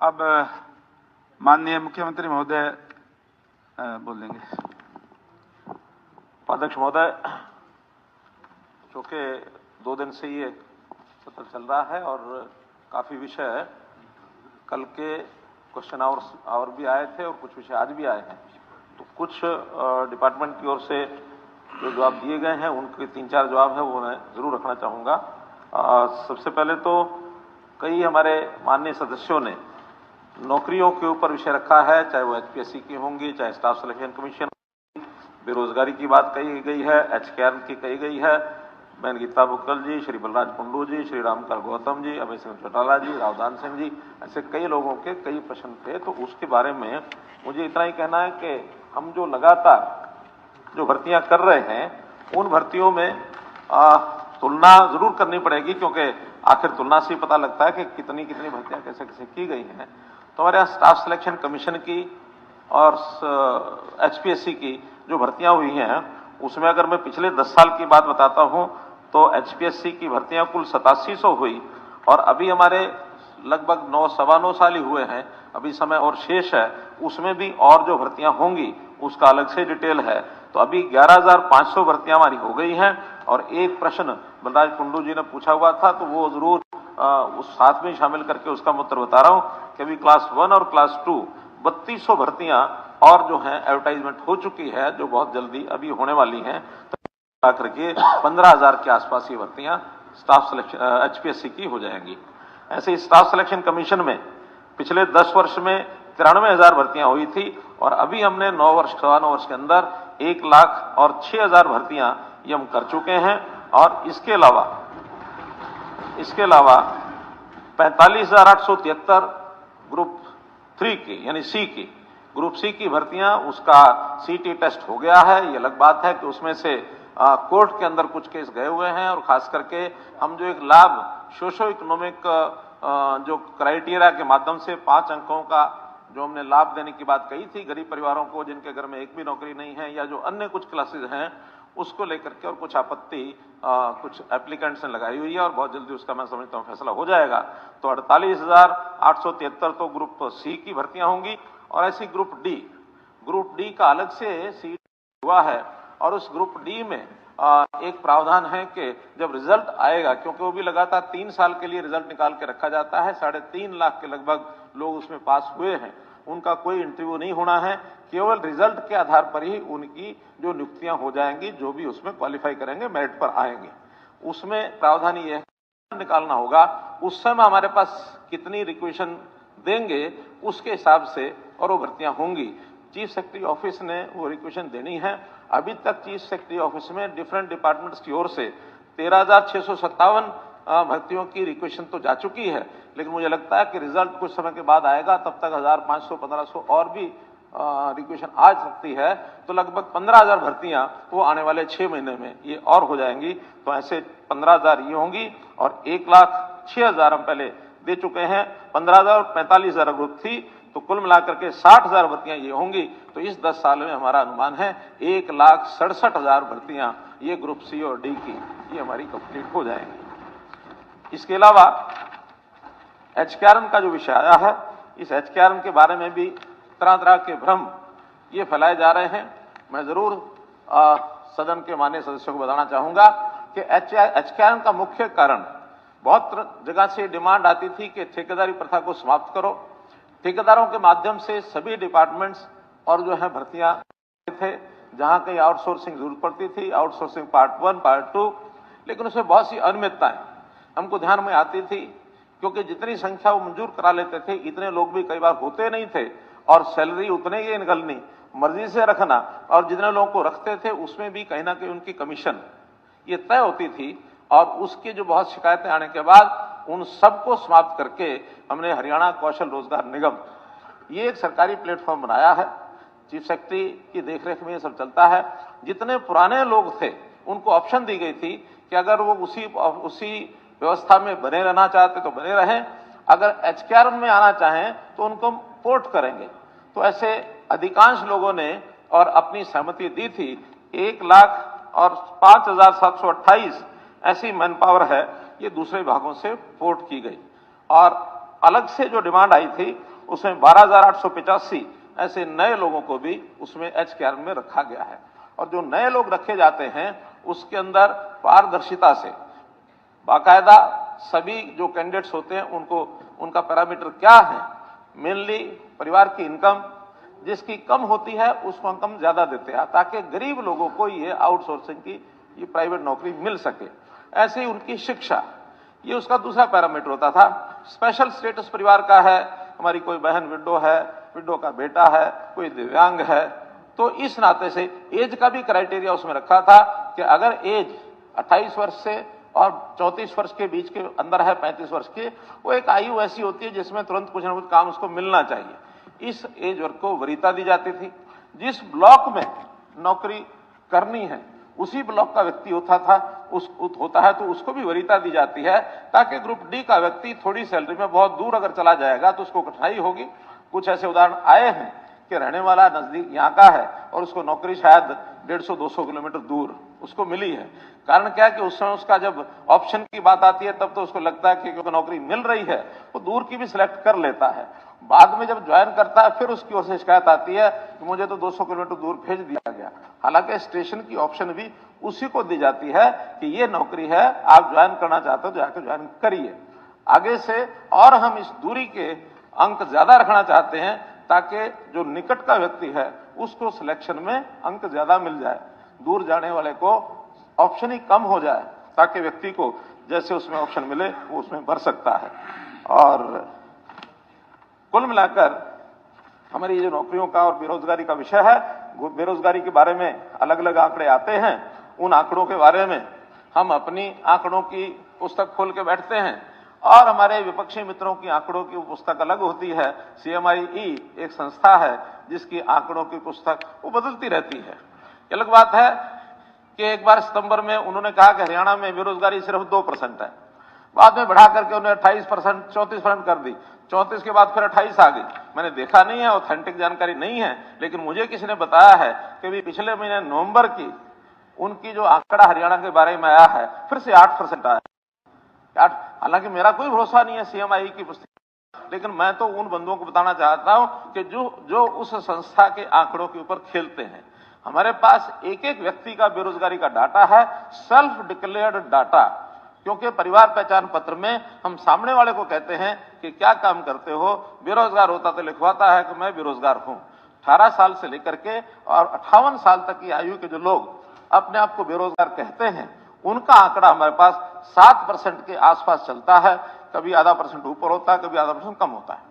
अब माननीय मुख्यमंत्री महोदय बोलेंगे। अध्यक्ष महोदय, चूंकि 2 दिन से ये सत्र चल रहा है और काफी विषय कल के क्वेश्चन आवर भी आए थे और कुछ विषय आज भी आए हैं, तो कुछ डिपार्टमेंट की ओर से जो जवाब दिए गए हैं उनके 3-4 जवाब है वो मैं जरूर रखना चाहूंगा। सबसे पहले तो कई हमारे माननीय सदस्यों ने नौकरियों के ऊपर विषय रखा है, चाहे वो एचपीएससी की होंगी, चाहे स्टाफ सिलेक्शन कमीशन, बेरोजगारी की बात कही गई है, एचकेआर की कही गई है, बहन गीता बुक्कल जी, श्री बलराज कुंडू जी, श्री रामकाल गौतम जी, अभय सिंह चौटाला जी, रावदान सिंह जी, ऐसे कई लोगों के कई प्रश्न थे। तो उसके बारे में मुझे इतना ही कहना है कि हम जो लगातार जो भर्तियां कर रहे हैं उन भर्तियों में तुलना जरूर करनी पड़ेगी, क्योंकि आखिर तुलना से पता लगता है कि कितनी कितनी भर्तियां कैसे कैसे की गई हैं। तो हमारे यहाँ स्टाफ सिलेक्शन कमीशन की और एचपीएससी की जो भर्तियां हुई हैं उसमें अगर मैं पिछले 10 साल की बात बताता हूं तो एचपीएससी की भर्तियां कुल 8700 हुई और अभी हमारे लगभग 9-9.25 साल ही हुए हैं, अभी समय और शेष है, उसमें भी और जो भर्तियां होंगी उसका अलग से डिटेल है। तो अभी 11,500 भर्तियां हमारी हो गई हैं और एक प्रश्न बलराज कुंडू जी ने पूछा हुआ था तो वो जरूर उस साथ में शामिल करके उसका उत्तर बता रहा हूं कि अभी क्लास 1 और क्लास 2 3200 भर्तियां और जो है एडवर्टाइजमेंट हो चुकी है, जो बहुत जल्दी अभी होने वाली हैं, तो आकर के 15,000 के आसपास ये भर्तियां स्टाफ सिलेक्शन एचपीएससी की हो जाएंगी। ऐसे स्टाफ सिलेक्शन कमीशन में पिछले 10 वर्ष में 93,000 भर्तियां हुई थी और अभी हमने 9 वर्ष 9.25 वर्ष के अंदर 1,06,000 भर्तियां ये हम कर चुके हैं। और इसके अलावा 45,873 ग्रुप 3 की यानी सी की ग्रुप सी की भर्तियां, उसका सीटी टेस्ट हो गया है। ये अलग बात है कि उसमें से कोर्ट के अंदर कुछ केस गए हुए हैं और खास करके हम जो एक लाभ सोशो इकोनॉमिक जो क्राइटेरिया के माध्यम से 5 अंकों का जो हमने लाभ देने की बात कही थी गरीब परिवारों को जिनके घर में एक भी नौकरी नहीं है या जो अन्य कुछ क्लासेस हैं, उसको लेकर के और कुछ आपत्ति कुछ एप्लीकेंट्स ने लगाई हुई है और बहुत जल्दी उसका मैं समझता हूं फैसला हो जाएगा। तो 48,873 तो ग्रुप सी की भर्तियां होंगी और ऐसी ग्रुप डी का अलग से सीट हुआ है और उस ग्रुप डी में एक प्रावधान है कि जब रिजल्ट आएगा, क्योंकि वो भी लगातार 3 साल के लिए रिजल्ट निकाल के रखा जाता है, 3.5 लाख के लगभग लोग उसमें पास हुए हैं, उनका कोई इंटरव्यू नहीं होना है, केवल रिजल्ट के आधार पर ही उनकी जो नियुक्तियां हो जाएंगी, जो भी उसमें क्वालिफाई करेंगे मेरिट पर आएंगे। उसमें प्रावधान ये है निकालना होगा उस समय हमारे पास कितनी रिक्वेशन देंगे उसके हिसाब से और वो भर्तियां होंगी। चीफ सेक्रेटरी ऑफिस ने वो रिक्वेशन देनी है। अभी तक चीफ सेक्रेटरी ऑफिस में डिफरेंट डिपार्टमेंट्स की ओर से 13,657 भर्तियों की रिक्वेशन तो जा चुकी है, लेकिन मुझे लगता है कि रिजल्ट कुछ समय के बाद आएगा, तब तक 1,500-1,500 और भी रिक्वेशन आ सकती है, तो लगभग 15,000 भर्तियां वो आने वाले 6 महीने में ये और हो जाएंगी। तो ऐसे 15,000 ये होंगी और 1,06,000 हम पहले दे चुके हैं, 15,000 और 45,000 ग्रुप थी, तो कुल मिलाकर के 60,000 भर्तियां ये होंगी। तो इस 10 साल में हमारा अनुमान है 1,67,000 भर्तियां ये ग्रुप सी और डी की ये हमारी कंप्लीट हो जाएंगी। इसके अलावा एचकेआरएम का जो विषय आया है, इस एचकेआरएम के बारे में भी तरह तरह के भ्रम ये फैलाए जा रहे हैं। मैं जरूर सदन के माननीय सदस्यों को बताना चाहूंगा कि एचकेआरएम का मुख्य कारण, बहुत जगह से डिमांड आती थी कि ठेकेदारी प्रथा को समाप्त करो, ठेकेदारों के माध्यम से सभी डिपार्टमेंट्स और जो है भर्तियां थे, जहां कहीं आउटसोर्सिंग जरूरत पड़ती थी, आउटसोर्सिंग पार्ट 1 पार्ट 2, लेकिन उसमें बहुत सी अनियमितताएं हमको ध्यान में आती थी, क्योंकि जितनी संख्या वो मंजूर करा लेते थे इतने लोग भी कई बार होते नहीं थे और सैलरी उतने ही निकलनी, मर्जी से रखना, और जितने लोगों को रखते थे उसमें भी कहीं ना कहीं उनकी कमीशन ये तय होती थी। और उसकी जो बहुत शिकायतें आने के बाद उन सबको समाप्त करके हमने हरियाणा कौशल रोजगार निगम ये एक सरकारी प्लेटफॉर्म बनाया है। चीफ सेक्रेटरी की देखरेख में ये सब चलता है। जितने पुराने लोग थे उनको ऑप्शन दी गई थी कि अगर वो उसी व्यवस्था में बने रहना चाहते तो बने रहें, अगर एचकेआरएम में आना चाहें तो उनको पोर्ट करेंगे। तो ऐसे अधिकांश लोगों ने और अपनी सहमति दी थी। 1,05,728 ऐसी मैन पावर है ये दूसरे भागों से पोर्ट की गई और अलग से जो डिमांड आई थी उसमें 12,885 ऐसे नए लोगों को भी उसमें HKR में रखा गया है। और जो नए लोग रखे जाते हैं उसके अंदर पारदर्शिता से बाकायदा सभी जो कैंडिडेट्स होते हैं उनको उनका पैरामीटर क्या है, मेनली परिवार की इनकम जिसकी कम होती है उसको हम कम ज्यादा देते हैं ताकि गरीब लोगों को ये आउटसोर्सिंग की ये प्राइवेट नौकरी मिल सके। ऐसे ही उनकी शिक्षा, ये उसका दूसरा पैरामीटर होता था। स्पेशल स्टेटस परिवार का है, हमारी कोई बहन विडो है, विडो का बेटा है, कोई दिव्यांग है, तो इस नाते से एज का भी क्राइटेरिया उसमें रखा था कि अगर एज 28 वर्ष से और 34 वर्ष के बीच के अंदर है, 35 वर्ष की, वो एक आयु ऐसी होती है जिसमें तुरंत कुछ ना कुछ काम उसको मिलना चाहिए। इस एज वर्ग को वरीयता दी जाती थी। जिस ब्लॉक में नौकरी करनी है उसी ब्लॉक का व्यक्ति होता है तो उसको भी वरीयता दी जाती है, ताकि ग्रुप डी का व्यक्ति थोड़ी सैलरी में बहुत दूर अगर चला जाएगा तो उसको कठिनाई होगी। कुछ ऐसे उदाहरण आए हैं कि रहने वाला नजदीक यहाँ का है और उसको नौकरी शायद 150-200 किलोमीटर दूर उसको मिली है। कारण क्या है कि उस समय उसका जब ऑप्शन की बात आती है तब तो उसको लगता है कि क्योंकि नौकरी मिल रही है वो दूर की भी सिलेक्ट कर लेता है। बाद में जब ज्वाइन करता है फिर उसकी ओर से शिकायत आती है कि मुझे तो 200 किलोमीटर दूर भेज दिया गया। हालांकि स्टेशन की ऑप्शन भी उसी को दी जाती है कि ये नौकरी है, आप ज्वाइन करना चाहते हो जाकर ज्वाइन करिए। आगे से और हम इस दूरी के अंक ज्यादा रखना चाहते हैं ताकि जो निकट का व्यक्ति है उसको सिलेक्शन में अंक ज्यादा मिल जाए, दूर जाने वाले को ऑप्शन ही कम हो जाए ताकि व्यक्ति को जैसे उसमें ऑप्शन मिले वो उसमें भर सकता है। और कुल मिलाकर हमारी जो नौकरियों का और बेरोजगारी का विषय है, बेरोजगारी के बारे में अलग अलग आंकड़े आते हैं। उन आंकड़ों के बारे में हम अपनी आंकड़ों की पुस्तक खोल के बैठते हैं और हमारे विपक्षी मित्रों की आंकड़ों की पुस्तक अलग होती है। CMIE एक संस्था है जिसकी आंकड़ों की पुस्तक वो बदलती रहती है। अलग बात है कि एक बार सितंबर में उन्होंने कहा कि हरियाणा में बेरोजगारी सिर्फ 2% है, बाद में बढ़ा करके उन्होंने 28%, 34% कर दी, 34 के बाद फिर 28 आ गई। मैंने देखा नहीं है, ऑथेंटिक जानकारी नहीं है, लेकिन मुझे किसी ने बताया है कि भी पिछले महीने नवंबर की उनकी जो आंकड़ा हरियाणा के बारे में आया है फिर से 8% आया। हालांकि मेरा कोई भरोसा नहीं है CMIE की पुस्तक, लेकिन मैं तो उन बंधुओं को बताना चाहता हूं कि जो उस संस्था के आंकड़ों के ऊपर खेलते हैं। हमारे पास एक एक व्यक्ति का बेरोजगारी का डाटा है, सेल्फ डिक्लेयर्ड डाटा, क्योंकि परिवार पहचान पत्र में हम सामने वाले को कहते हैं कि क्या काम करते हो, बेरोजगार होता तो लिखवाता है कि मैं बेरोजगार हूं। 18 साल से लेकर के और 58 साल तक की आयु के जो लोग अपने आप को बेरोजगार कहते हैं उनका आंकड़ा हमारे पास 7% के आसपास चलता है। कभी आधा % ऊपर होता है, कभी आधा % कम होता है।